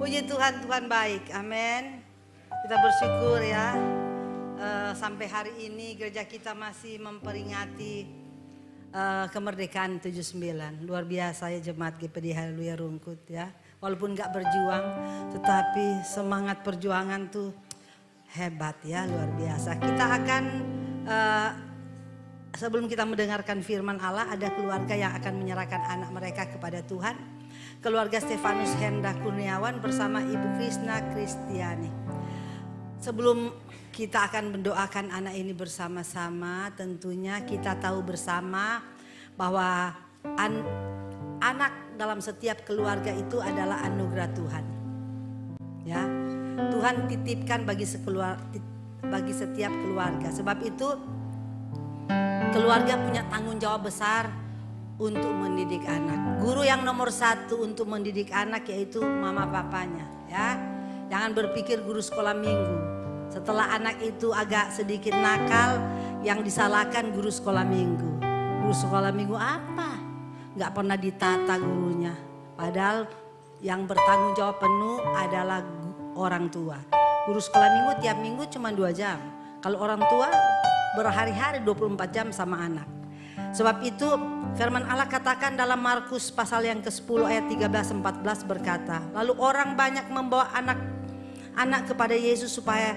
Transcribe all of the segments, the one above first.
Puji Tuhan, Tuhan baik. Amin. Kita bersyukur ya. Sampai hari ini gereja kita masih memperingati kemerdekaan 79. Luar biasa ya jemaat GPD Haleluya Rungkut ya. Walaupun gak berjuang, tetapi semangat perjuangan tuh hebat ya, luar biasa. Kita akan sebelum kita mendengarkan firman Allah, ada keluarga yang akan menyerahkan anak mereka kepada Tuhan. Keluarga Stefanus Hendra Kurniawan bersama Ibu Krisna Kristiani. Sebelum kita akan mendoakan anak ini bersama-sama, tentunya kita tahu bersama bahwa anak dalam setiap keluarga itu adalah anugerah Tuhan. Ya, Tuhan titipkan bagi setiap keluarga. Sebab itu keluarga punya tanggung jawab besar untuk mendidik anak. Guru yang nomor satu untuk mendidik anak yaitu mama papanya. Ya, jangan berpikir guru sekolah minggu. Setelah anak itu agak sedikit nakal, yang disalahkan guru sekolah minggu. Guru sekolah minggu apa? Gak pernah ditata gurunya. Padahal yang bertanggung jawab penuh adalah orang tua. Guru sekolah minggu tiap minggu cuma 2 jam. Kalau orang tua berhari-hari 24 jam sama anak. Sebab itu firman Allah katakan dalam Markus pasal yang ke-10 ayat 13-14 berkata, lalu orang banyak membawa anak-anak kepada Yesus supaya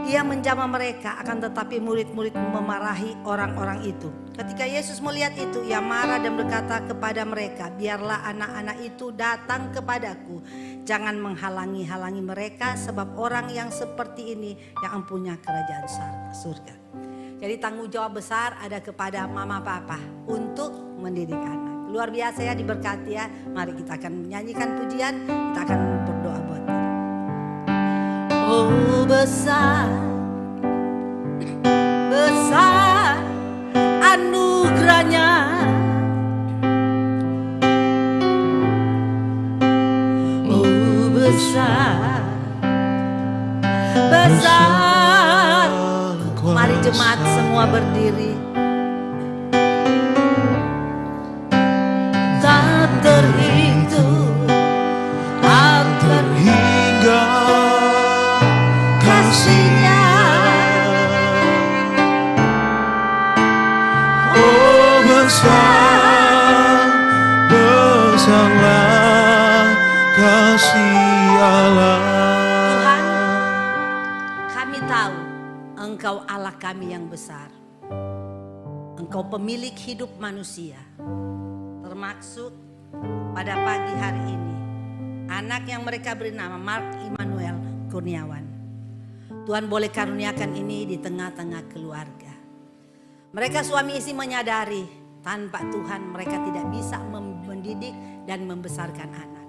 ia menjamah mereka, akan tetapi murid-murid memarahi orang-orang itu. Ketika Yesus melihat itu, ia marah dan berkata kepada mereka, biarlah anak-anak itu datang kepadaku, jangan menghalangi-halangi mereka, sebab orang yang seperti ini yang punya kerajaan surga. Jadi tanggung jawab besar ada kepada mama papa untuk mendidik anak. Luar biasa ya, diberkati ya. Mari kita akan menyanyikan pujian, kita akan berdoa buat dia. Oh besar, besar anugerahnya. Oh besar, besar. Mari jemaat semua berdiri. Tak terhitung, tak terhingga kasihnya. Oh besar, besarlah kasih Allah. Tuhan, kami tahu Engkau Allah kami yang besar. Engkau pemilik hidup manusia. Termasuk pada pagi hari ini, anak yang mereka beri nama Mark Immanuel Kurniawan. Tuhan boleh karuniakan ini di tengah-tengah keluarga. Mereka suami istri menyadari tanpa Tuhan mereka tidak bisa mendidik dan membesarkan anak.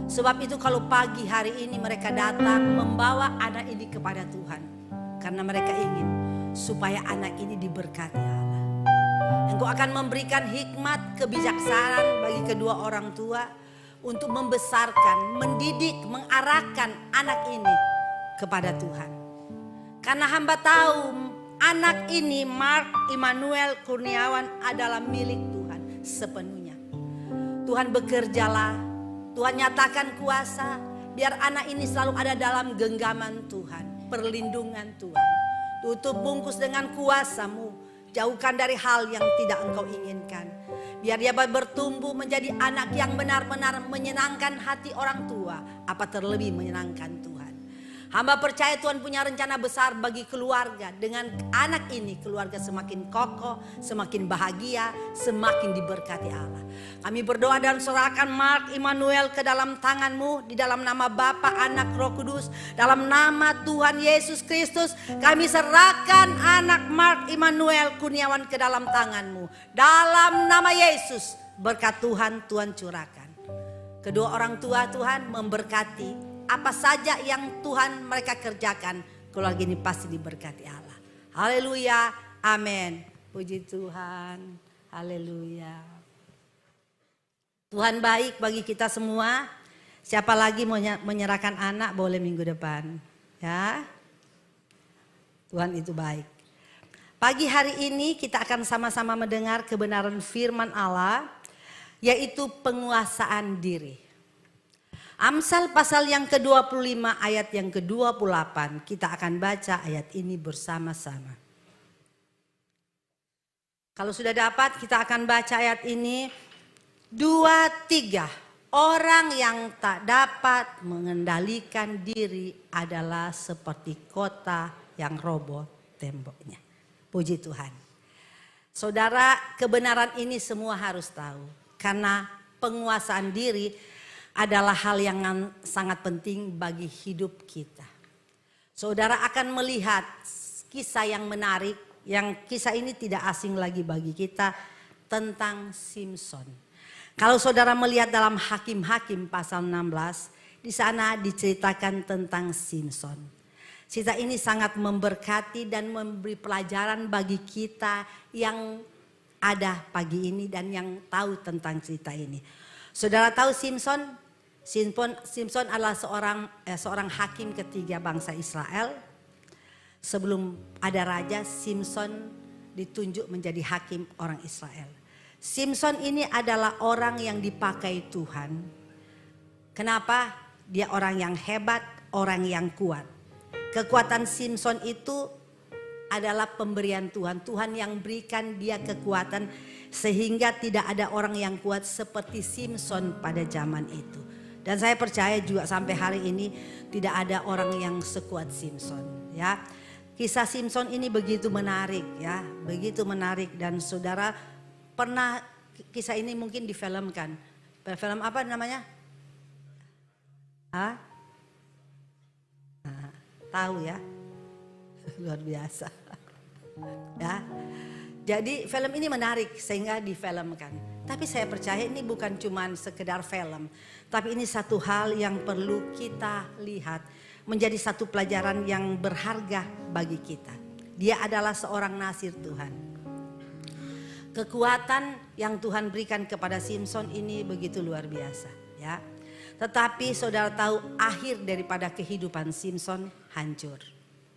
Sebab itu kalau pagi hari ini mereka datang membawa anak ini kepada Tuhan. Karena mereka ingin supaya anak ini diberkati Allah. Engkau akan memberikan hikmat, kebijaksanaan bagi kedua orang tua untuk membesarkan, mendidik, mengarahkan anak ini kepada Tuhan. Karena hamba tahu anak ini Mark Immanuel Kurniawan adalah milik Tuhan sepenuhnya. Tuhan bekerjalah, Tuhan nyatakan kuasa, biar anak ini selalu ada dalam genggaman Tuhan. Perlindungan Tuhan. Tutup bungkus dengan kuasa-Mu. Jauhkan dari hal yang tidak Engkau inginkan. Biar dia bertumbuh menjadi anak yang benar-benar menyenangkan hati orang tua. Apa terlebih menyenangkan Tuhan. Hamba percaya Tuhan punya rencana besar bagi keluarga. Dengan anak ini keluarga semakin kokoh, semakin bahagia, semakin diberkati Allah. Kami berdoa dan serahkan Mark Immanuel ke dalam tangan-Mu. Di dalam nama Bapa, Anak, Roh Kudus. Dalam nama Tuhan Yesus Kristus. Kami serahkan anak Mark Immanuel Kurniawan ke dalam tangan-Mu. Dalam nama Yesus, berkat Tuhan, Tuhan curahkan. Kedua orang tua Tuhan memberkati. Apa saja yang Tuhan mereka kerjakan, keluarga ini pasti diberkati Allah. Haleluya, amin. Puji Tuhan, haleluya. Tuhan baik bagi kita semua. Siapa lagi mau menyerahkan anak boleh minggu depan. Ya, Tuhan itu baik. Pagi hari ini kita akan sama-sama mendengar kebenaran firman Allah, yaitu penguasaan diri. Amsal pasal yang ke-25 ayat yang ke-28. Kita akan baca ayat ini bersama-sama. Kalau sudah dapat kita akan baca ayat ini. 2, 3. Orang yang tak dapat mengendalikan diri adalah seperti kota yang roboh temboknya. Puji Tuhan. Saudara, kebenaran ini semua harus tahu. Karena penguasaan diri adalah hal yang sangat penting bagi hidup kita. Saudara akan melihat kisah yang menarik, yang kisah ini tidak asing lagi bagi kita, tentang Simson. Kalau saudara melihat dalam Hakim-Hakim pasal 16, di sana diceritakan tentang Simson. Cerita ini sangat memberkati dan memberi pelajaran bagi kita yang ada pagi ini dan yang tahu tentang cerita ini. Saudara tahu Simson? Simson adalah seorang hakim ketiga bangsa Israel. Sebelum ada raja, Simson ditunjuk menjadi hakim orang Israel. Simson ini adalah orang yang dipakai Tuhan. Kenapa? Dia orang yang hebat, orang yang kuat. Kekuatan Simson itu adalah pemberian Tuhan. Tuhan yang berikan dia kekuatan sehingga tidak ada orang yang kuat seperti Simson pada zaman itu. Dan saya percaya juga sampai hari ini tidak ada orang yang sekuat Simson, ya. Kisah Simson ini begitu menarik, ya, begitu menarik, dan saudara pernah kisah ini mungkin difilmkan. Film apa namanya? Hah? Nah, tahu ya? Luar biasa. Ya. Jadi film ini menarik sehingga difilmkan. Tapi saya percaya ini bukan cuma sekedar film. Tapi ini satu hal yang perlu kita lihat. Menjadi satu pelajaran yang berharga bagi kita. Dia adalah seorang nasir Tuhan. Kekuatan yang Tuhan berikan kepada Simson ini begitu luar biasa, ya. Tetapi saudara tahu akhir daripada kehidupan Simson hancur.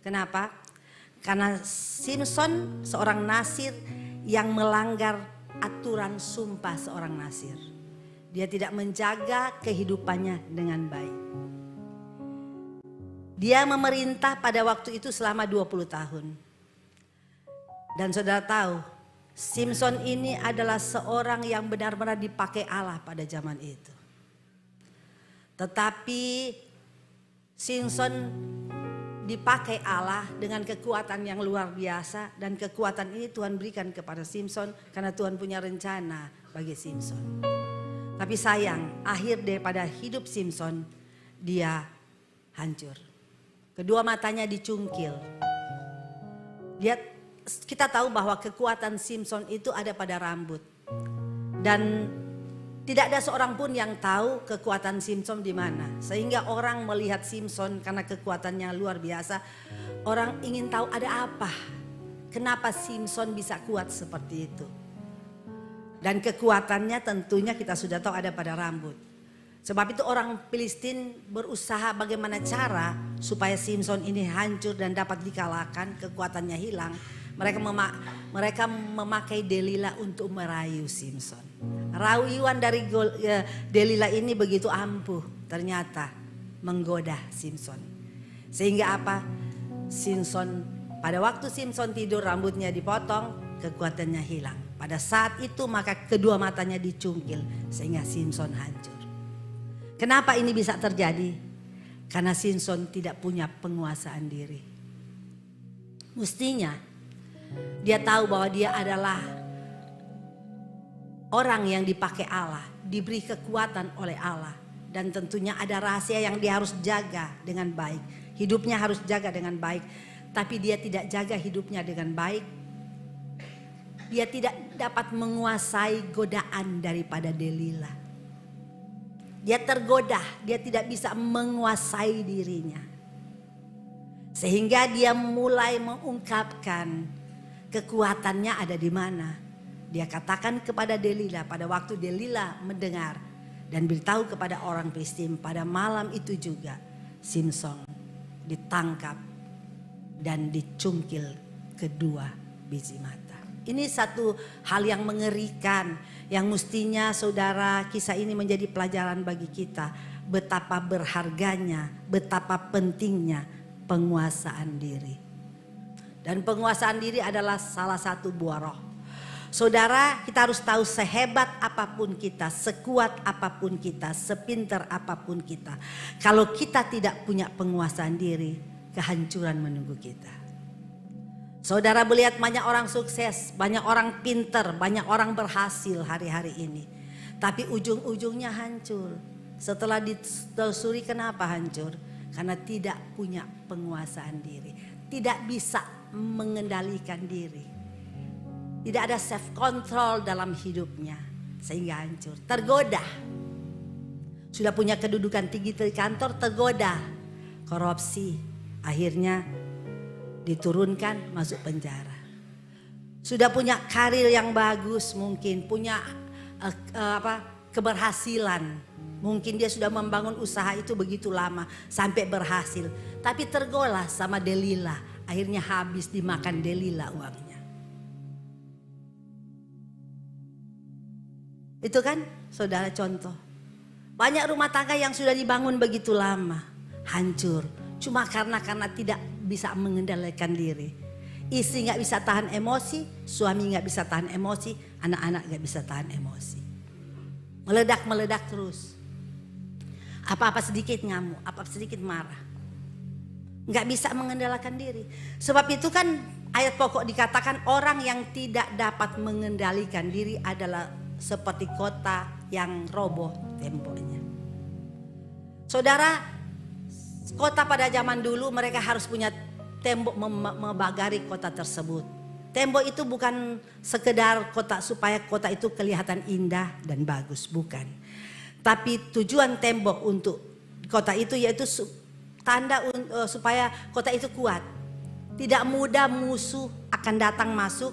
Kenapa? Karena Simson seorang nasir yang melanggar aturan sumpah seorang nasir. Dia tidak menjaga kehidupannya dengan baik. Dia memerintah pada waktu itu selama 20 tahun. Dan saudara tahu, Simson ini adalah seorang yang benar-benar dipakai Allah pada zaman itu. Tetapi Simson dipakai Allah dengan kekuatan yang luar biasa, dan kekuatan ini Tuhan berikan kepada Simson karena Tuhan punya rencana bagi Simson. Tapi sayang, akhir daripada hidup Simson dia hancur. Kedua matanya dicungkil. Kita tahu bahwa kekuatan Simson itu ada pada rambut. Dan tidak ada seorang pun yang tahu kekuatan Simson di mana. Sehingga orang melihat Simson karena kekuatannya luar biasa. Orang ingin tahu ada apa. Kenapa Simson bisa kuat seperti itu. Dan kekuatannya tentunya kita sudah tahu ada pada rambut. Sebab itu orang Filistin berusaha bagaimana cara supaya Simson ini hancur dan dapat dikalahkan, kekuatannya hilang. Mereka memakai Delila untuk merayu Simson. Rayuan dari Delila ini begitu ampuh, ternyata menggoda Simson. Sehingga apa? Simson, pada waktu Simson tidur rambutnya dipotong, kekuatannya hilang. Pada saat itu maka kedua matanya dicungkil sehingga Simson hancur. Kenapa ini bisa terjadi? Karena Simson tidak punya penguasaan diri. Mestinya dia tahu bahwa dia adalah orang yang dipakai Allah, diberi kekuatan oleh Allah. Dan tentunya ada rahasia yang dia harus jaga dengan baik. Hidupnya harus jaga dengan baik. Tapi dia tidak jaga hidupnya dengan baik. Dia tidak dapat menguasai godaan daripada Delila. Dia tergoda, dia tidak bisa menguasai dirinya. Sehingga dia mulai mengungkapkan kekuatannya ada di mana. Dia katakan kepada Delila pada waktu Delila mendengar dan beritahu kepada orang Filistin, pada malam itu juga Simson ditangkap dan dicungkil kedua biji mata. Ini satu hal yang mengerikan yang mestinya saudara kisah ini menjadi pelajaran bagi kita. betapa berharganya, betapa pentingnya penguasaan diri. Dan penguasaan diri adalah salah satu buah roh. Saudara, kita harus tahu sehebat apapun kita, sekuat apapun kita, sepintar apapun kita. Kalau kita tidak punya penguasaan diri, kehancuran menunggu kita. Saudara melihat banyak orang sukses, banyak orang pintar, banyak orang berhasil hari-hari ini. Tapi ujung-ujungnya hancur. Setelah ditelusuri kenapa hancur? Karena tidak punya penguasaan diri. Tidak bisa mengendalikan diri. Tidak ada self control dalam hidupnya. Sehingga hancur. Tergoda. Sudah punya kedudukan tinggi di kantor, tergoda. Korupsi. Akhirnya diturunkan, masuk penjara. Sudah punya karir yang bagus mungkin. Punya keberhasilan. Mungkin dia sudah membangun usaha itu begitu lama. Sampai berhasil. Tapi tergolah sama Delila. Akhirnya habis dimakan Delila uangnya. Itu kan saudara contoh. Banyak rumah tangga yang sudah dibangun begitu lama. Hancur. Cuma karena tidak bisa mengendalikan diri. Istri gak bisa tahan emosi. Suami gak bisa tahan emosi. Anak-anak gak bisa tahan emosi. Meledak-meledak terus. Apa-apa sedikit ngamuk. Apa-apa sedikit marah. Gak bisa mengendalikan diri. Sebab itu kan ayat pokok dikatakan orang yang tidak dapat mengendalikan diri adalah seperti kota yang roboh temboknya. Saudara, kota pada zaman dulu mereka harus punya tembok membagari kota tersebut. Tembok itu bukan sekedar kota supaya kota itu kelihatan indah dan bagus, bukan. Tapi tujuan tembok untuk kota itu yaitu tanda supaya kota itu kuat. Tidak mudah musuh akan datang masuk.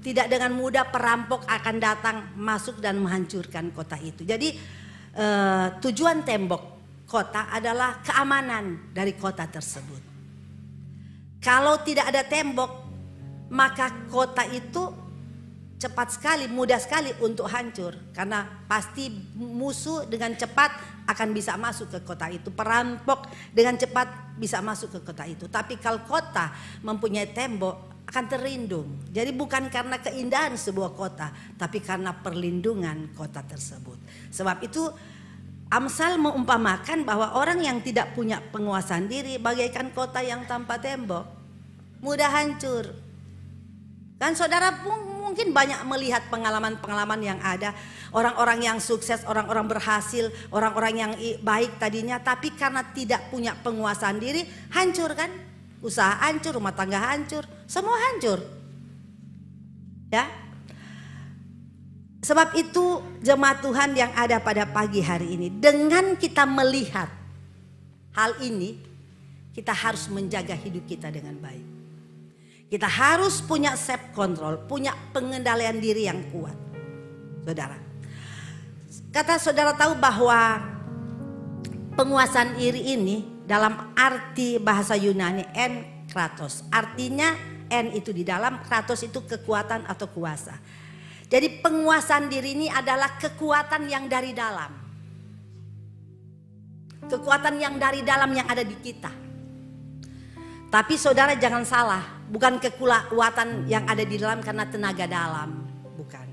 Tidak dengan mudah perampok akan datang masuk dan menghancurkan kota itu. Jadi tujuan tembok kota adalah keamanan dari kota tersebut. Kalau tidak ada tembok, maka kota itu cepat sekali, mudah sekali untuk hancur. Karena pasti musuh dengan cepat akan bisa masuk ke kota itu. Perampok dengan cepat bisa masuk ke kota itu. Tapi kalau kota mempunyai tembok, akan terlindung. Jadi bukan karena keindahan sebuah kota, tapi karena perlindungan kota tersebut. Sebab itu Amsal mengumpamakan bahwa orang yang tidak punya penguasaan diri bagaikan kota yang tanpa tembok, mudah hancur. Kan saudara mungkin banyak melihat pengalaman-pengalaman yang ada. Orang-orang yang sukses, orang-orang berhasil, orang-orang yang baik tadinya, tapi karena tidak punya penguasaan diri, hancur kan? Usaha hancur, rumah tangga hancur, semua hancur. Ya. Sebab itu jemaat Tuhan yang ada pada pagi hari ini, dengan kita melihat hal ini, kita harus menjaga hidup kita dengan baik. Kita harus punya self control, punya pengendalian diri yang kuat. Saudara. Kata saudara tahu bahwa penguasaan diri ini dalam arti bahasa Yunani kratos. Artinya itu di dalam, kratos itu kekuatan atau kuasa. Jadi penguasaan diri ini adalah kekuatan yang dari dalam. Kekuatan yang dari dalam yang ada di kita. Tapi saudara jangan salah, bukan kekuatan yang ada di dalam karena tenaga dalam, bukan.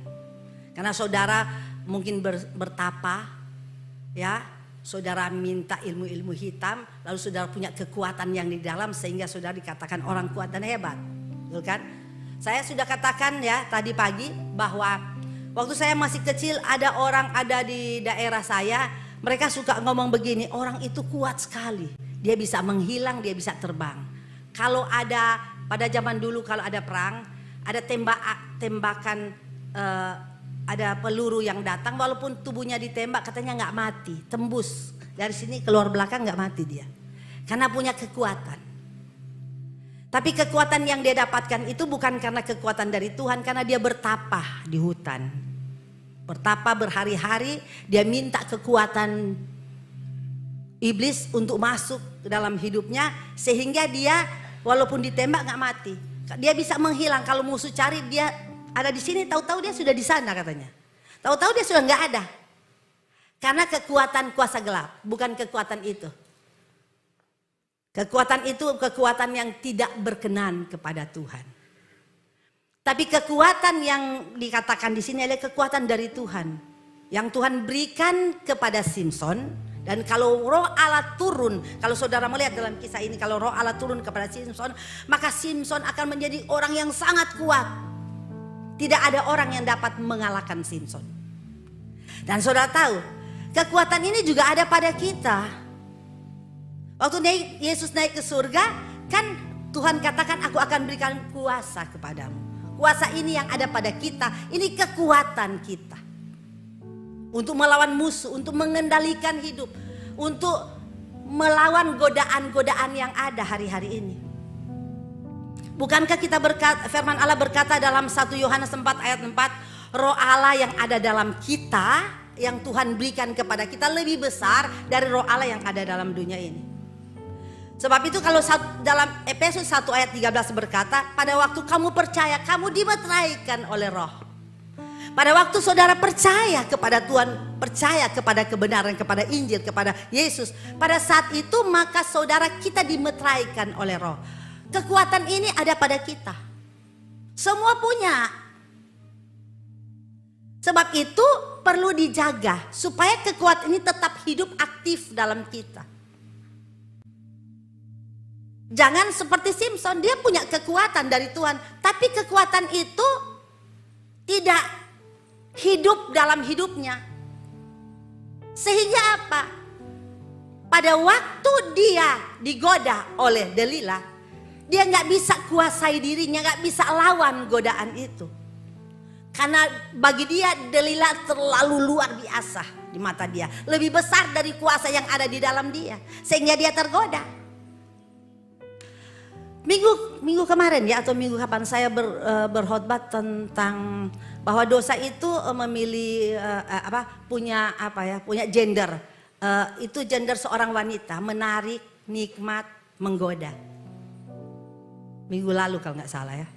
Karena saudara mungkin bertapa, ya. Saudara minta ilmu-ilmu hitam, lalu saudara punya kekuatan yang di dalam sehingga saudara dikatakan orang kuat dan hebat. Betul kan? Saya sudah katakan ya tadi pagi bahwa waktu saya masih kecil ada di daerah saya, mereka suka ngomong begini, orang itu kuat sekali. Dia bisa menghilang, dia bisa terbang. Kalau ada pada zaman dulu kalau ada perang, ada tembakan ada peluru yang datang, walaupun tubuhnya ditembak katanya nggak mati, tembus dari sini keluar belakang nggak mati dia, karena punya kekuatan. Tapi kekuatan yang dia dapatkan itu bukan karena kekuatan dari Tuhan, karena dia bertapa di hutan, bertapa berhari-hari, dia minta kekuatan iblis untuk masuk ke dalam hidupnya sehingga dia walaupun ditembak nggak mati, dia bisa menghilang. Kalau musuh cari dia ada di sini, tahu-tahu dia sudah di sana katanya. Tahu-tahu dia sudah nggak ada. Karena kekuatan kuasa gelap, bukan kekuatan itu. Kekuatan itu kekuatan yang tidak berkenan kepada Tuhan. Tapi kekuatan yang dikatakan di sini adalah kekuatan dari Tuhan. Yang Tuhan berikan kepada Simson. Dan kalau roh Allah turun, kalau saudara melihat dalam kisah ini, kalau roh Allah turun kepada Simson, maka Simson akan menjadi orang yang sangat kuat. Tidak ada orang yang dapat mengalahkan Simson. Dan saudara tahu, kekuatan ini juga ada pada kita. Waktu Yesus naik ke surga, kan Tuhan katakan, aku akan berikan kuasa kepadamu. Kuasa ini yang ada pada kita, ini kekuatan kita. Untuk melawan musuh, untuk mengendalikan hidup, untuk melawan godaan-godaan yang ada hari-hari ini. Bukankah kita firman Allah berkata dalam 1 Yohanes 4 ayat 4, roh Allah yang ada dalam kita, yang Tuhan berikan kepada kita lebih besar dari roh Allah yang ada dalam dunia ini. Sebab itu kalau dalam Efesus 1 ayat 13 berkata, pada waktu kamu percaya, kamu dimeteraikan oleh roh. Pada waktu saudara percaya kepada Tuhan, percaya kepada kebenaran, kepada Injil, kepada Yesus, pada saat itu maka saudara kita dimeteraikan oleh roh. Kekuatan ini ada pada kita. Semua punya. Sebab itu perlu dijaga supaya kekuatan ini tetap hidup aktif dalam kita. Jangan seperti Simson, dia punya kekuatan dari Tuhan, tapi kekuatan itu tidak hidup dalam hidupnya. Sehingga apa? Pada waktu dia digoda oleh Delila, dia gak bisa kuasai dirinya, gak bisa lawan godaan itu. Karena bagi dia Delila terlalu luar biasa di mata dia. Lebih besar dari kuasa yang ada di dalam dia. Sehingga dia tergoda. Minggu kemarin ya, atau minggu kapan saya berkhotbah tentang bahwa dosa itu memilih punya gender. Itu gender seorang wanita, menarik, nikmat, menggoda. Minggu lalu kalau nggak salah ya.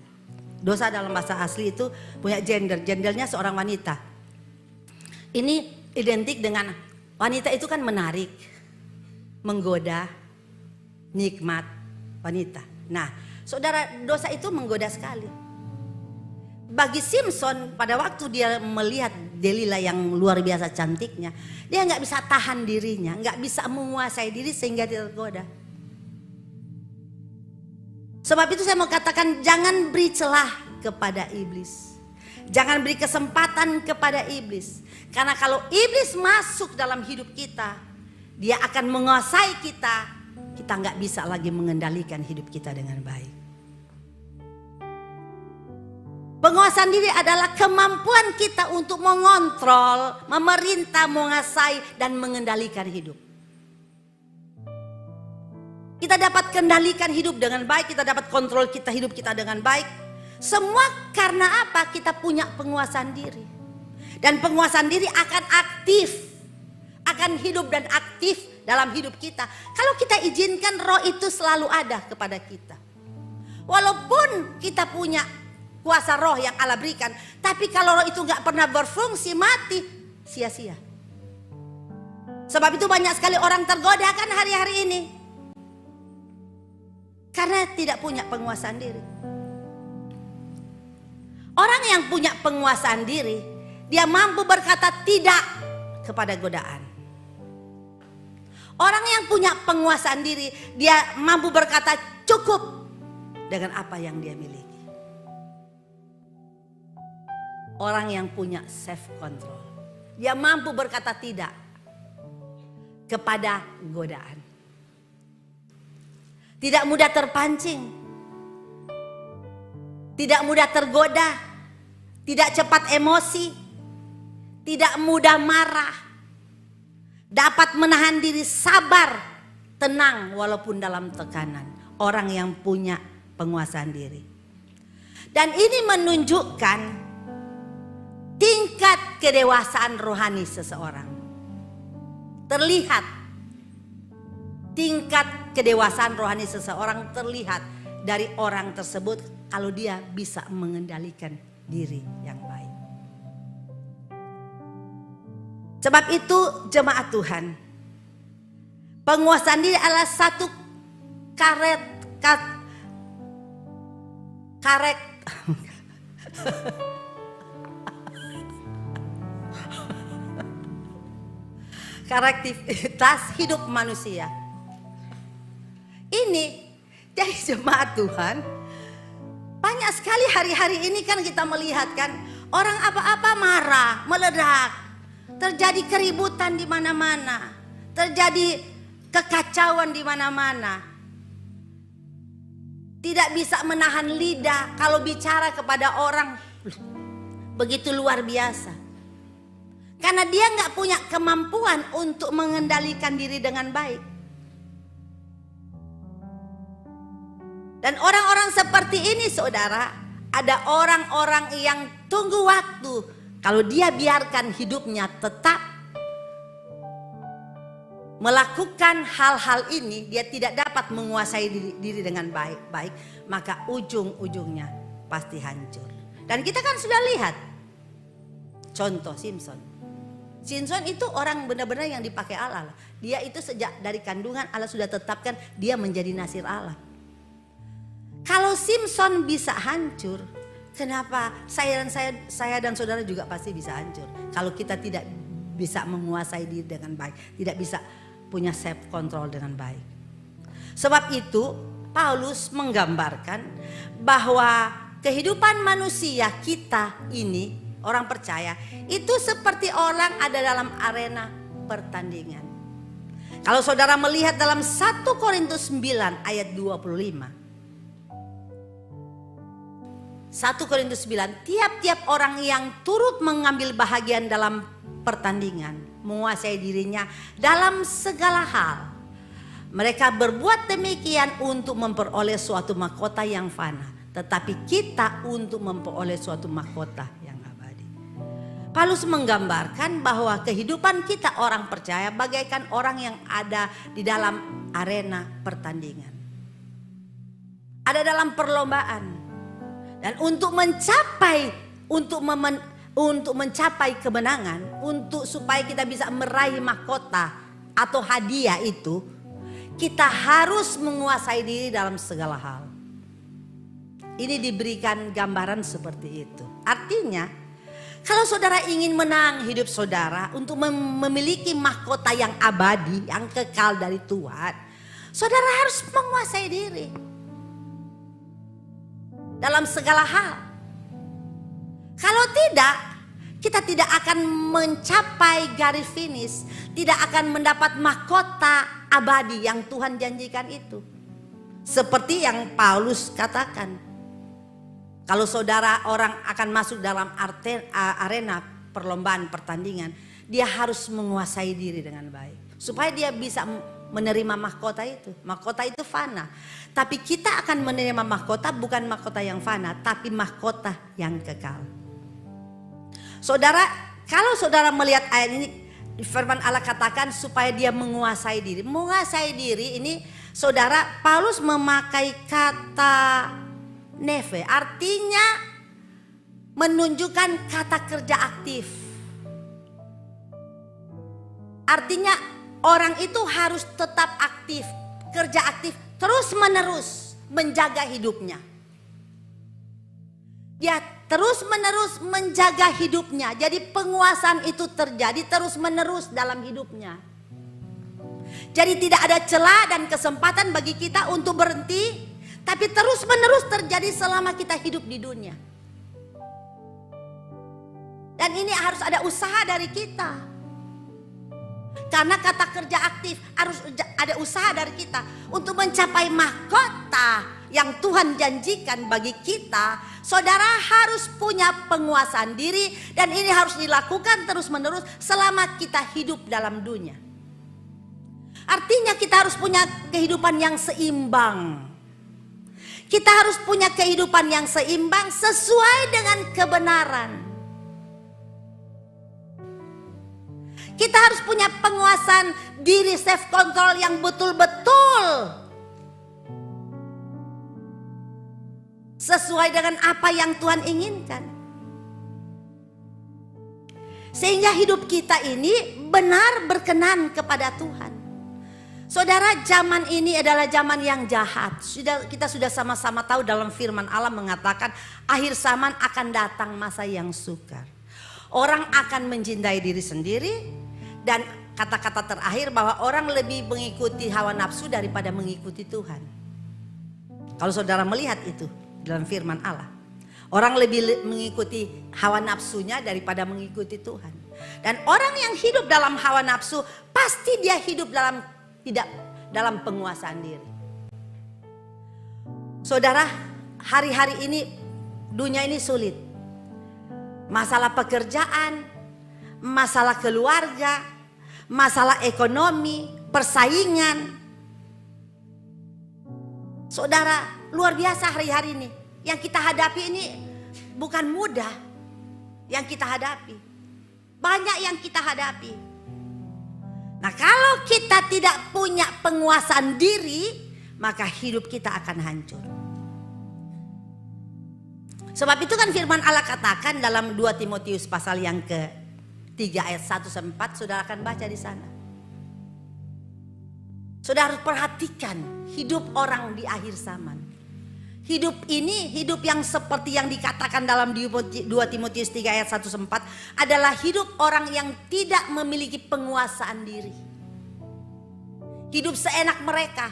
Dosa dalam bahasa asli itu punya gendernya seorang wanita. Ini identik dengan wanita itu kan menarik, menggoda, nikmat, wanita. Nah, saudara, dosa itu menggoda sekali. Bagi Simson pada waktu dia melihat Delila yang luar biasa cantiknya, dia nggak bisa tahan dirinya, nggak bisa menguasai diri sehingga dia tergoda. Sebab itu saya mau katakan, jangan beri celah kepada iblis. Jangan beri kesempatan kepada iblis. Karena kalau iblis masuk dalam hidup kita, dia akan menguasai kita. Kita nggak bisa lagi mengendalikan hidup kita dengan baik. Penguasaan diri adalah kemampuan kita untuk mengontrol, memerintah, menguasai, dan mengendalikan hidup. Kita dapat kendalikan hidup dengan baik, kita dapat kontrol hidup kita dengan baik. Semua karena apa? Kita punya penguasaan diri. Dan penguasaan diri akan aktif, akan hidup dan aktif dalam hidup kita. Kalau kita izinkan roh itu selalu ada kepada kita. Walaupun kita punya kuasa roh yang Allah berikan, tapi kalau roh itu gak pernah berfungsi, mati, sia-sia. Sebab itu banyak sekali orang tergoda kan hari-hari ini. Karena tidak punya penguasaan diri. Orang yang punya penguasaan diri, dia mampu berkata tidak kepada godaan. Orang yang punya penguasaan diri, dia mampu berkata cukup dengan apa yang dia miliki. Orang yang punya self control, dia mampu berkata tidak kepada godaan. Tidak mudah terpancing, tidak mudah tergoda, tidak cepat emosi, tidak mudah marah. Dapat menahan diri, sabar, tenang walaupun dalam tekanan. Orang yang punya penguasaan diri. Dan ini menunjukkan tingkat kedewasaan rohani seseorang. Terlihat tingkat kedewasaan rohani seseorang terlihat dari orang tersebut kalau dia bisa mengendalikan diri yang baik. Sebab itu jemaat Tuhan, penguasaan diri adalah satu karet karakteristitas hidup manusia. Ini jadi jemaat Tuhan, banyak sekali hari-hari ini kan kita melihat kan, orang apa-apa marah, meledak, terjadi keributan di mana-mana, terjadi kekacauan di mana-mana. Tidak bisa menahan lidah kalau bicara kepada orang, begitu luar biasa. Karena dia nggak punya kemampuan untuk mengendalikan diri dengan baik. Dan orang-orang seperti ini saudara, ada orang-orang yang tunggu waktu. Kalau dia biarkan hidupnya tetap melakukan hal-hal ini, dia tidak dapat menguasai diri dengan baik, maka ujung-ujungnya pasti hancur. Dan kita kan sudah lihat contoh Simpson. Simpson itu orang benar-benar yang dipakai Allah. Dia itu sejak dari kandungan Allah sudah tetapkan dia menjadi nasir Allah. Kalau Simpson bisa hancur, kenapa saya dan saudara juga pasti bisa hancur. Kalau kita tidak bisa menguasai diri dengan baik, tidak bisa punya self control dengan baik. Sebab itu Paulus menggambarkan bahwa kehidupan manusia kita ini, orang percaya, itu seperti orang ada dalam arena pertandingan. Kalau saudara melihat dalam 1 Korintus 9 ayat 25. 1 Korintus 9, tiap-tiap orang yang turut mengambil bahagian dalam pertandingan, menguasai dirinya dalam segala hal. Mereka berbuat demikian untuk memperoleh suatu mahkota yang fana, tetapi kita untuk memperoleh suatu mahkota yang abadi. Paulus menggambarkan bahwa kehidupan kita orang percaya bagaikan orang yang ada di dalam arena pertandingan. Ada dalam perlombaan. Dan untuk mencapai kemenangan, supaya kita bisa meraih mahkota atau hadiah itu, kita harus menguasai diri dalam segala hal. Ini diberikan gambaran seperti itu. Artinya, kalau saudara ingin menang hidup saudara untuk memiliki mahkota yang abadi, yang kekal dari Tuhan, saudara harus menguasai diri dalam segala hal. Kalau tidak, kita tidak akan mencapai garis finish, tidak akan mendapat mahkota abadi yang Tuhan janjikan itu. Seperti yang Paulus katakan, kalau saudara orang akan masuk dalam arena perlombaan pertandingan, dia harus menguasai diri dengan baik supaya dia bisa menerima mahkota itu. Mahkota itu fana. Tapi kita akan menerima mahkota bukan mahkota yang fana, tapi mahkota yang kekal. Saudara, kalau saudara melihat ayat ini, firman Allah katakan supaya dia menguasai diri. Menguasai diri ini, saudara, Paulus memakai kata neve, artinya menunjukkan kata kerja aktif. Artinya orang itu harus tetap aktif, kerja aktif, terus menerus menjaga hidupnya. Dia terus menerus menjaga hidupnya. Jadi penguasaan itu terjadi terus menerus dalam hidupnya. Jadi tidak ada celah dan kesempatan bagi kita untuk berhenti, tapi terus menerus terjadi selama kita hidup di dunia. Dan ini harus ada usaha dari kita. Karena kata kerja aktif harus ada usaha dari kita untuk mencapai mahkota yang Tuhan janjikan bagi kita. Saudara harus punya penguasaan diri dan ini harus dilakukan terus menerus selama kita hidup dalam dunia. Artinya kita harus punya kehidupan yang seimbang. Kita harus punya kehidupan yang seimbang sesuai dengan kebenaran. Kita harus punya penguasaan diri, self control yang betul-betul sesuai dengan apa yang Tuhan inginkan. Sehingga hidup kita ini benar berkenan kepada Tuhan. Saudara, zaman ini adalah zaman yang jahat. Kita sudah sama-sama tahu dalam firman Allah mengatakan akhir zaman akan datang masa yang sukar. Orang akan mencintai diri sendiri, dan kata-kata terakhir bahwa orang lebih mengikuti hawa nafsu daripada mengikuti Tuhan. Kalau saudara melihat itu dalam firman Allah, orang lebih mengikuti hawa nafsunya daripada mengikuti Tuhan. Dan orang yang hidup dalam hawa nafsu pasti dia hidup tidak dalam penguasaan diri. Saudara, hari-hari ini dunia ini sulit. Masalah pekerjaan, masalah keluarga, masalah ekonomi, persaingan. Saudara, luar biasa hari-hari ini. Yang kita hadapi ini bukan mudah. Yang kita hadapi. Banyak yang kita hadapi. Nah, kalau kita tidak punya penguasaan diri, maka hidup kita akan hancur. Sebab itu kan firman Allah katakan dalam 2 Timotius pasal yang ke-3 ayat 1-4, saudara akan baca di sana. Saudara harus perhatikan hidup orang di akhir zaman. Hidup ini, hidup yang seperti yang dikatakan dalam 2 Timotius 3 ayat 1-4 adalah hidup orang yang tidak memiliki penguasaan diri. Hidup seenak mereka.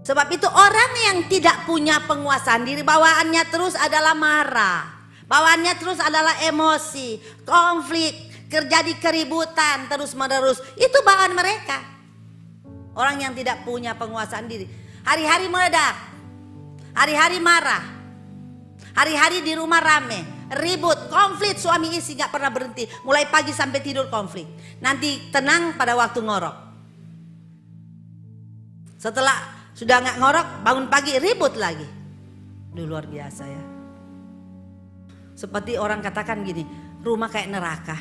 Sebab itu orang yang tidak punya penguasaan diri, bawaannya terus adalah marah. Bawaannya terus adalah emosi, konflik, terjadi keributan terus-menerus. Itu bawaan mereka. Orang yang tidak punya penguasaan diri. Hari-hari meledak. Hari-hari marah. Hari-hari di rumah rame. Ribut, konflik, suami istri gak pernah berhenti. Mulai pagi sampai tidur konflik. Nanti tenang pada waktu ngorok. Setelah sudah gak ngorok, bangun pagi ribut lagi. Duh, luar biasa ya. Seperti orang katakan gini, rumah kayak neraka.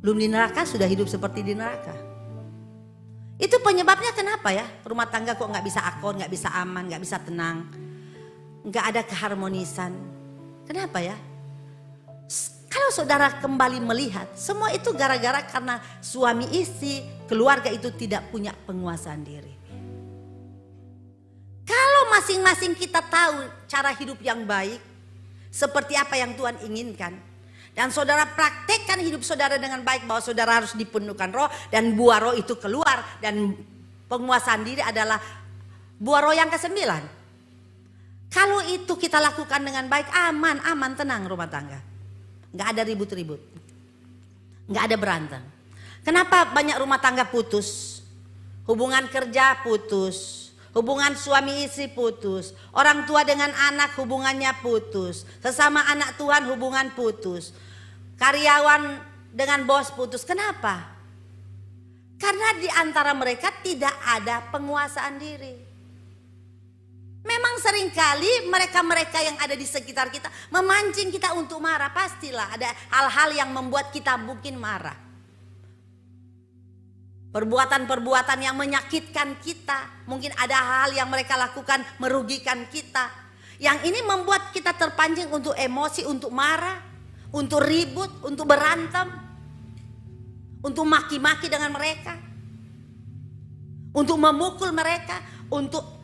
Belum di neraka sudah hidup seperti di neraka. Itu penyebabnya kenapa ya? Rumah tangga kok gak bisa akur, gak bisa aman, gak bisa tenang. Gak ada keharmonisan. Kenapa ya? Kalau saudara kembali melihat, semua itu gara-gara karena suami istri, keluarga itu tidak punya penguasaan diri. Kalau masing-masing kita tahu cara hidup yang baik, seperti apa yang Tuhan inginkan, dan saudara praktekkan hidup saudara dengan baik, bahwa saudara harus dipenuhkan roh, dan buah roh itu keluar, dan penguasaan diri adalah buah roh yang ke-9. Kalau itu kita lakukan dengan baik, aman, tenang rumah tangga. Gak ada ribut-ribut, gak ada berantem. Kenapa banyak rumah tangga putus? Hubungan kerja putus, hubungan suami istri putus, orang tua dengan anak hubungannya putus, sesama anak Tuhan hubungan putus, karyawan dengan bos putus. Kenapa? Karena di antara mereka tidak ada penguasaan diri. Memang seringkali mereka-mereka yang ada di sekitar kita memancing kita untuk marah. Pastilah ada hal-hal yang membuat kita mungkin marah. Perbuatan-perbuatan yang menyakitkan kita. Mungkin ada hal yang mereka lakukan merugikan kita. Yang ini membuat kita terpancing untuk emosi, untuk marah, untuk ribut, untuk berantem, untuk maki-maki dengan mereka, untuk memukul mereka, untuk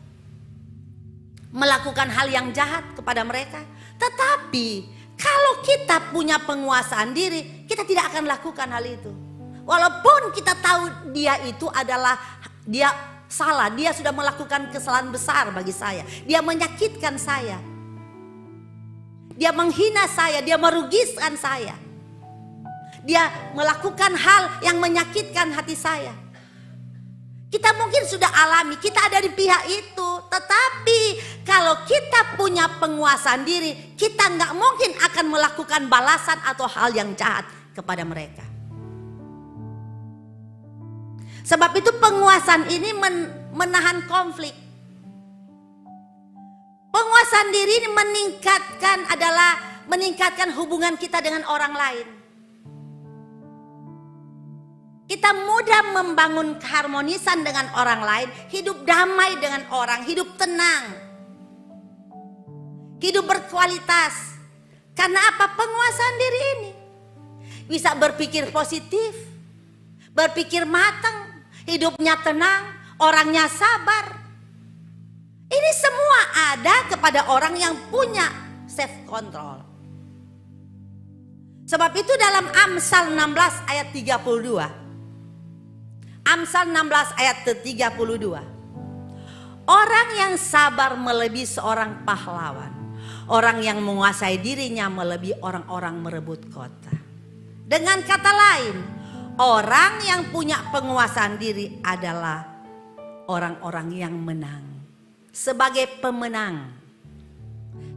melakukan hal yang jahat kepada mereka. Tetapi kalau kita punya penguasaan diri, kita tidak akan lakukan hal itu. Walaupun kita tahu dia itu adalah, dia salah, dia sudah melakukan kesalahan besar bagi saya, dia menyakitkan saya, dia menghina saya, dia merugikan saya, dia melakukan hal yang menyakitkan hati saya. Kita mungkin sudah alami, kita ada di pihak itu. Tetapi kalau kita punya penguasaan diri, kita nggak mungkin akan melakukan balasan atau hal yang jahat kepada mereka. Sebab itu penguasaan ini menahan konflik. Penguasaan diri ini meningkatkan hubungan kita dengan orang lain. Kita mudah membangun keharmonisan dengan orang lain, hidup damai dengan orang, hidup tenang, hidup berkualitas. Karena apa? Penguasaan diri ini. Bisa berpikir positif, berpikir matang, hidupnya tenang, orangnya sabar. Ini semua ada kepada orang yang punya self control. Sebab itu dalam Amsal 16 ayat 32. Amsal 16 ayat 32. Orang yang sabar melebihi seorang pahlawan. Orang yang menguasai dirinya melebihi orang-orang merebut kota. Dengan kata lain, orang yang punya penguasaan diri adalah orang-orang yang menang. Sebagai pemenang.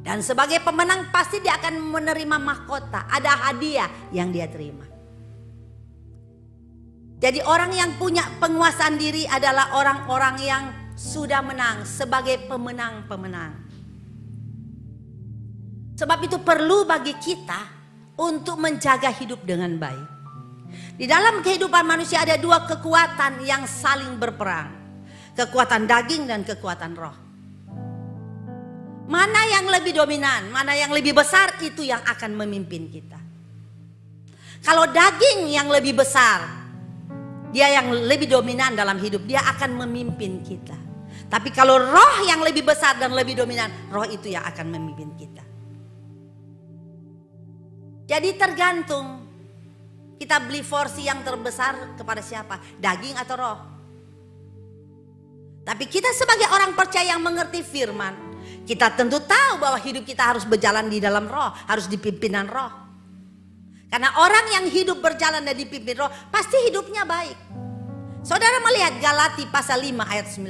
Dan sebagai pemenang pasti dia akan menerima mahkota. Ada hadiah yang dia terima. Jadi orang yang punya penguasaan diri adalah orang-orang yang sudah menang sebagai pemenang-pemenang. Sebab itu perlu bagi kita untuk menjaga hidup dengan baik. Di dalam kehidupan manusia ada dua kekuatan yang saling berperang. Kekuatan daging dan kekuatan roh. Mana yang lebih dominan, mana yang lebih besar, itu yang akan memimpin kita. Kalau daging yang lebih besar, dia yang lebih dominan dalam hidup, dia akan memimpin kita. Tapi kalau roh yang lebih besar dan lebih dominan, roh itu yang akan memimpin kita. Jadi tergantung kita beli porsi yang terbesar kepada siapa, daging atau roh. Tapi kita sebagai orang percaya yang mengerti firman, kita tentu tahu bahwa hidup kita harus berjalan di dalam roh, harus dipimpinan roh. Karena orang yang hidup berjalan dan dipimpin roh, pasti hidupnya baik. Saudara melihat Galati pasal 5 ayat 19.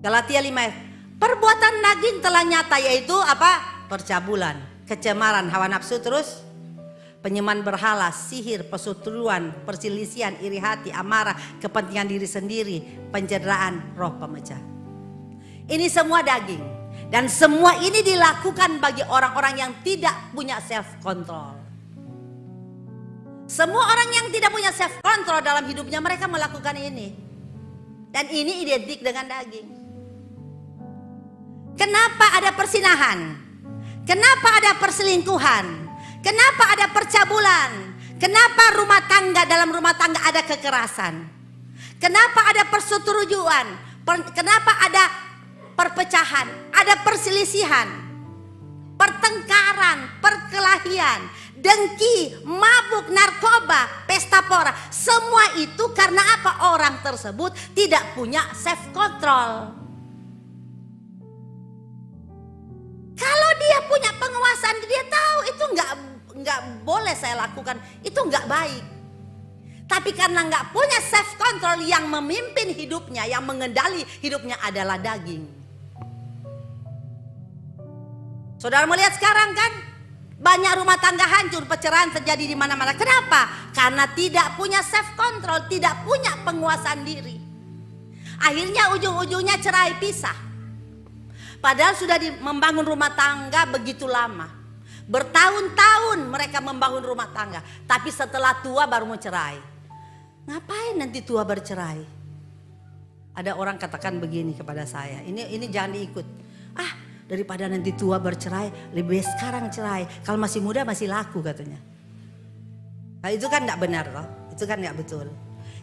Galatia 5 ayat. Perbuatan daging telah nyata, yaitu apa? Percabulan, kecemaran, hawa nafsu, terus penyembahan berhala, sihir, perseteruan, perselisihan, iri hati, amarah, kepentingan diri sendiri, pencederaan, roh pemecah. Ini semua daging. Dan semua ini dilakukan bagi orang-orang yang tidak punya self control. Semua orang yang tidak punya self control dalam hidupnya, mereka melakukan ini. Dan ini identik dengan daging. Kenapa ada persinahan? Kenapa ada perselingkuhan? Kenapa ada percabulan? Kenapa dalam rumah tangga ada kekerasan? Kenapa ada perseteruan? Kenapa ada perpecahan? Ada perselisihan, pertengkaran, perkelahian, dengki, mabuk, narkoba, pesta pora. Semua itu karena apa? Orang tersebut tidak punya self control. Kalau dia punya penguasaan, dia tahu itu nggak boleh saya lakukan, itu nggak baik. Tapi karena nggak punya self control, yang memimpin hidupnya, yang mengendali hidupnya adalah daging. Saudara melihat sekarang kan, banyak rumah tangga hancur, perceraian terjadi di mana-mana. Kenapa? Karena tidak punya self control, tidak punya penguasaan diri. Akhirnya ujung-ujungnya cerai pisah. Padahal sudah membangun rumah tangga begitu lama. Bertahun-tahun mereka membangun rumah tangga. Tapi setelah tua baru mau cerai. Ngapain nanti tua bercerai? Ada orang katakan begini kepada saya. Ini jangan diikut. Daripada nanti tua bercerai, lebih sekarang cerai. Kalau masih muda masih laku katanya. Nah, itu kan tidak benar loh. Itu kan tidak betul.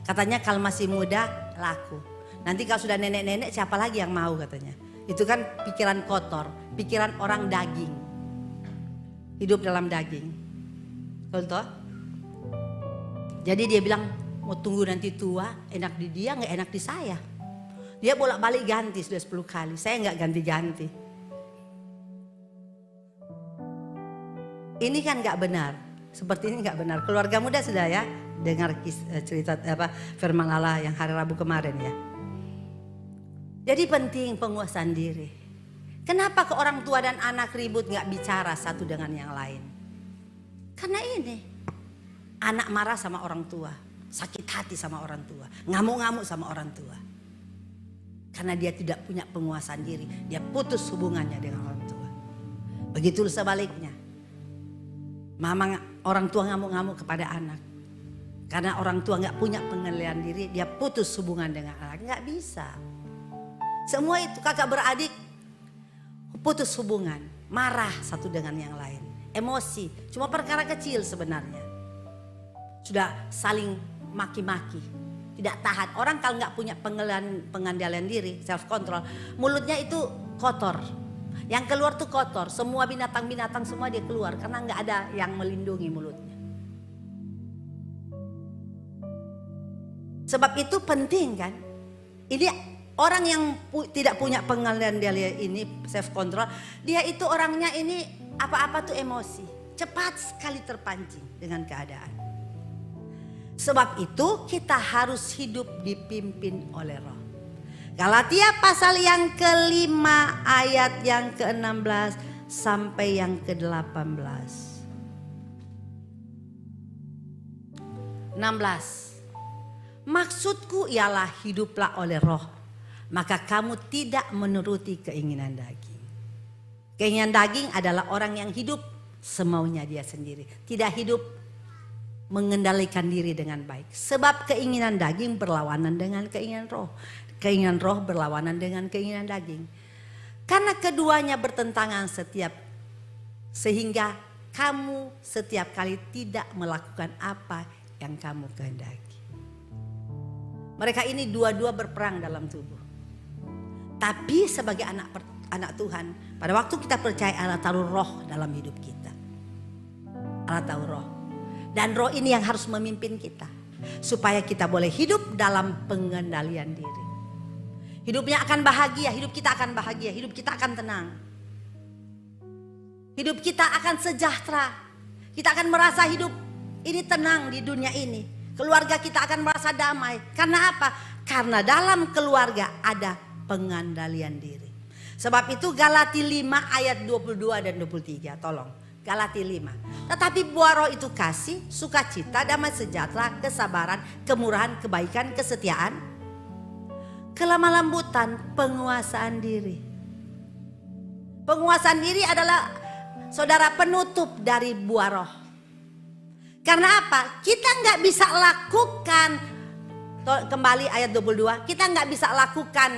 Katanya kalau masih muda laku. Nanti kalau sudah nenek-nenek siapa lagi yang mau katanya. Itu kan pikiran kotor, pikiran orang daging. Hidup dalam daging. Contoh. Jadi dia bilang mau tunggu nanti tua, enak di dia gak enak di saya. Dia bolak-balik ganti sudah 10 kali, saya gak ganti-ganti. Ini kan gak benar, seperti ini gak benar. Keluarga muda sudah ya dengar cerita firman Allah yang hari Rabu kemarin ya. Jadi penting penguasaan diri. Kenapa ke orang tua dan anak ribut gak bicara satu dengan yang lain? Karena ini, anak marah sama orang tua, sakit hati sama orang tua, ngamuk-ngamuk sama orang tua. Karena dia tidak punya penguasaan diri, dia putus hubungannya dengan orang tua. Begitu sebaliknya. Orang tua ngamuk-ngamuk kepada anak. Karena orang tua gak punya pengendalian diri, dia putus hubungan dengan anak. Gak bisa. Semua itu kakak beradik, putus hubungan, marah satu dengan yang lain, emosi, cuma perkara kecil sebenarnya. Sudah saling maki-maki, tidak tahan. Orang kalau nggak punya pengendalian diri, self control, mulutnya itu kotor. Yang keluar tuh kotor, semua binatang-binatang semua dia keluar karena nggak ada yang melindungi mulutnya. Sebab itu penting kan? Ini orang yang tidak punya pengendalian diri ini, self control, dia itu orangnya ini apa-apa tuh emosi, cepat sekali terpancing dengan keadaan. Sebab itu kita harus hidup dipimpin oleh Roh. Galatia pasal yang ke-5 ayat yang ke-16 sampai yang ke-18. 16. Maksudku ialah hiduplah oleh Roh, maka kamu tidak menuruti keinginan daging. Keinginan daging adalah orang yang hidup semaunya dia sendiri, tidak hidup mengendalikan diri dengan baik. Sebab keinginan daging berlawanan dengan keinginan roh. Keinginan roh berlawanan dengan keinginan daging. Karena keduanya bertentangan sehingga kamu setiap kali tidak melakukan apa yang kamu kehendaki. Mereka ini dua-dua berperang dalam tubuh. Tapi sebagai anak Tuhan, pada waktu kita percaya, Allah taruh roh dalam hidup kita. Allah taruh roh. Dan roh ini yang harus memimpin kita. Supaya kita boleh hidup dalam pengendalian diri. Hidupnya akan bahagia, hidup kita akan bahagia, hidup kita akan tenang. Hidup kita akan sejahtera. Kita akan merasa hidup ini tenang di dunia ini. Keluarga kita akan merasa damai. Karena apa? Karena dalam keluarga ada pengendalian diri. Sebab itu Galatia 5 ayat 22 dan 23. Tolong. Galatia 5. Tetapi buah roh itu kasih, sukacita, damai sejahtera, kesabaran, kemurahan, kebaikan, kesetiaan, kelemah lembutan, penguasaan diri. Penguasaan diri adalah saudara penutup dari buah roh. Karena apa? Kita nggak bisa lakukan, kembali ayat 22, kita nggak bisa lakukan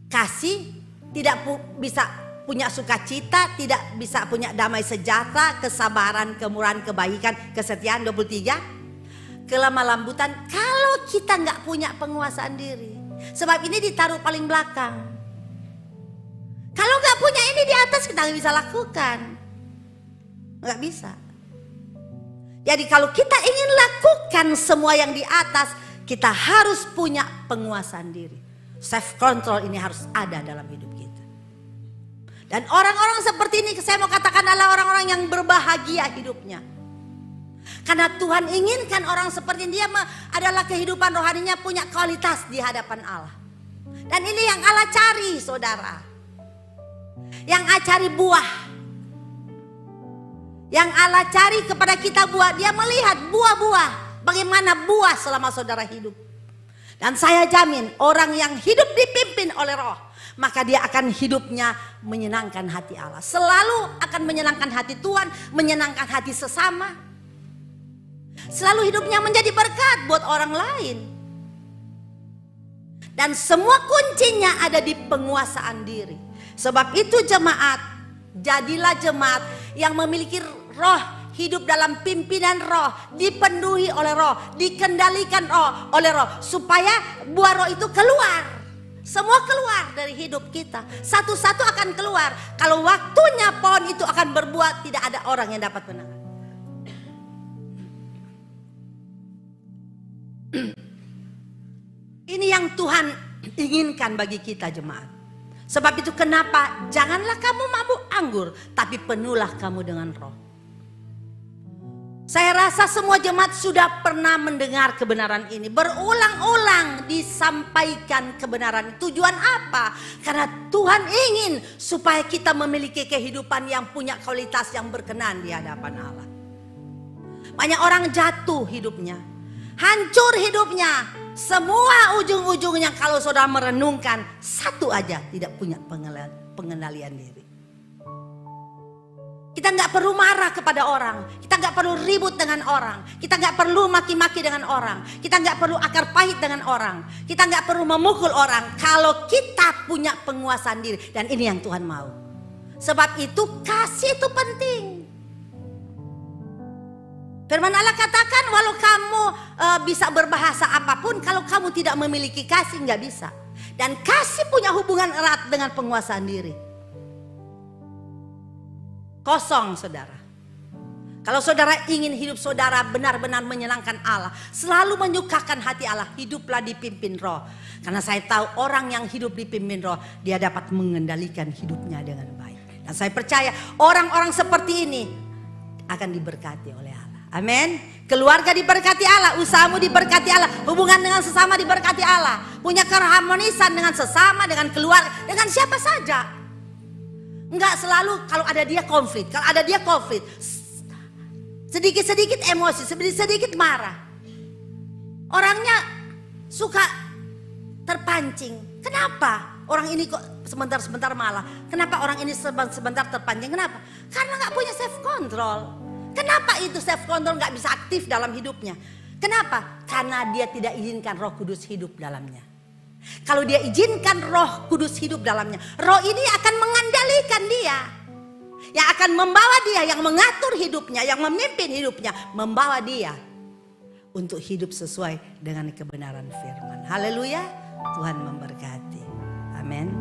kasih, tidak bisa punya sukacita, tidak bisa punya damai sejahtera, kesabaran, kemurahan, kebaikan, kesetiaan, 23, kelemah lembutan, kalau kita nggak punya penguasaan diri. Sebab ini ditaruh paling belakang. Kalau nggak punya ini di atas kita nggak bisa lakukan, nggak bisa. Jadi kalau kita ingin lakukan semua yang di atas, kita harus punya penguasaan diri. Self control ini harus ada dalam hidup kita. Dan orang-orang seperti ini saya mau katakan adalah orang-orang yang berbahagia hidupnya. Karena Tuhan inginkan orang seperti dia adalah kehidupan rohaninya punya kualitas di hadapan Allah. Dan ini yang Allah cari, saudara. Yang Allah cari buah. Yang Allah cari kepada kita buah. Dia melihat buah-buah. Bagaimana buah selama saudara hidup. Dan saya jamin orang yang hidup dipimpin oleh roh, maka dia akan hidupnya menyenangkan hati Allah. Selalu akan menyenangkan hati Tuhan, menyenangkan hati sesama. Selalu hidupnya menjadi berkat buat orang lain. Dan semua kuncinya ada di penguasaan diri. Sebab itu jemaat, jadilah jemaat yang memiliki roh, hidup dalam pimpinan roh, dipenuhi oleh roh, dikendalikan oleh roh, supaya buah roh itu keluar. Semua keluar dari hidup kita, satu-satu akan keluar. Kalau waktunya pohon itu akan berbuah, tidak ada orang yang dapat menahan. Ini yang Tuhan inginkan bagi kita jemaat. Sebab itu kenapa janganlah kamu mabuk anggur, tapi penuhlah kamu dengan roh. Saya rasa semua jemaat sudah pernah mendengar kebenaran ini. Berulang-ulang disampaikan kebenaran. Tujuan apa? Karena Tuhan ingin supaya kita memiliki kehidupan yang punya kualitas yang berkenan di hadapan Allah. Banyak orang jatuh hidupnya, hancur hidupnya. Semua ujung-ujungnya kalau saudara merenungkan, satu aja, tidak punya pengendalian diri. Kita nggak perlu marah kepada orang, kita nggak perlu ribut dengan orang, kita nggak perlu maki-maki dengan orang, kita nggak perlu akar pahit dengan orang, kita nggak perlu memukul orang. Kalau kita punya penguasaan diri, dan ini yang Tuhan mau. Sebab itu kasih itu penting. Firman Allah katakan walau kamu bisa berbahasa apapun, kalau kamu tidak memiliki kasih nggak bisa. Dan kasih punya hubungan erat dengan penguasaan diri. Kosong saudara. Kalau saudara ingin hidup saudara benar-benar menyenangkan Allah, selalu menyukakan hati Allah, hiduplah dipimpin roh. Karena saya tahu orang yang hidup dipimpin roh, dia dapat mengendalikan hidupnya dengan baik. Dan saya percaya orang-orang seperti ini akan diberkati oleh Allah. Amin. Keluarga diberkati Allah, usahamu diberkati Allah, hubungan dengan sesama diberkati Allah. Punya keharmonisan dengan sesama, dengan keluarga, dengan siapa saja. Enggak selalu kalau ada dia konflik, kalau ada dia konflik. Sedikit-sedikit emosi, sedikit-sedikit marah. Orangnya suka terpancing. Kenapa? Orang ini kok sebentar-sebentar malah. Kenapa orang ini sebentar terpancing? Kenapa? Karena gak punya self control. Kenapa itu self control gak bisa aktif dalam hidupnya? Kenapa? Karena dia tidak izinkan Roh Kudus hidup dalamnya. Kalau dia izinkan Roh Kudus hidup dalamnya, Roh ini akan mengendalikan dia. Yang akan membawa dia, yang mengatur hidupnya, yang memimpin hidupnya, membawa dia untuk hidup sesuai dengan kebenaran firman. Haleluya, Tuhan memberkati. Amin.